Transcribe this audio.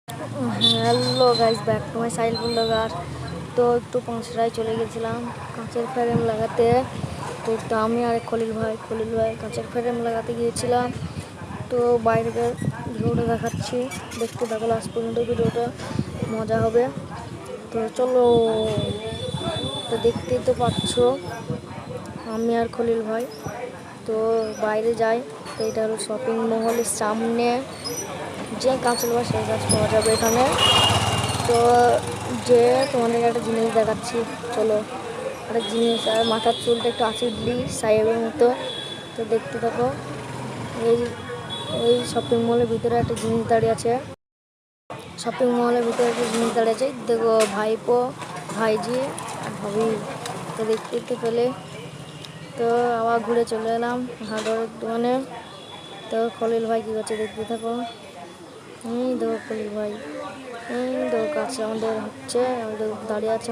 Hello guys, back to my sail blogger. তো একটু পাঁচটায় চলে গেছিলাম কাঁচের ফ্রেম লাগাতে। তো একটু আমি আর খলিল ভাই কাঁচের ফ্রেম লাগাতে গিয়েছিলাম। তো বাইরের ভিউটা দেখাচ্ছি, দেখতে থাকো লাস্ট পর্যন্ত, ভিডিওটা মজা হবে। তো চলো, তো দেখতেই তো পাচ্ছ আমি আর খলিল ভাই তো বাইরে যাই। তো এটা হলো শপিং মহলের সামনে, যে গাছ নেওয়া সেই গাছ পাওয়া যাবে এখানে। তো যে তোমাদের একটা জিনিস দেখাচ্ছি, চলো। একটা জিনিস, আর মাথার চুলটা একটু আঁচড়লি সাহেবের মতো। তো দেখতে থাকো। এই এই শপিং মলের ভিতরে একটা জিনিস দাঁড়িয়ে আছে, দেখো ভাইপো, ভাইজি আর ভাবি। তো দেখতে পেলে, তো আবার ঘুরে চলে এলাম হার্ডওয়্যারের দোকানে। তো খলিল ভাই কী করছে দেখতে থাকো। দেখো খলিল ভাই, দেখো কাছে আমাদের হচ্ছে, আমাদের দাঁড়িয়ে আছে।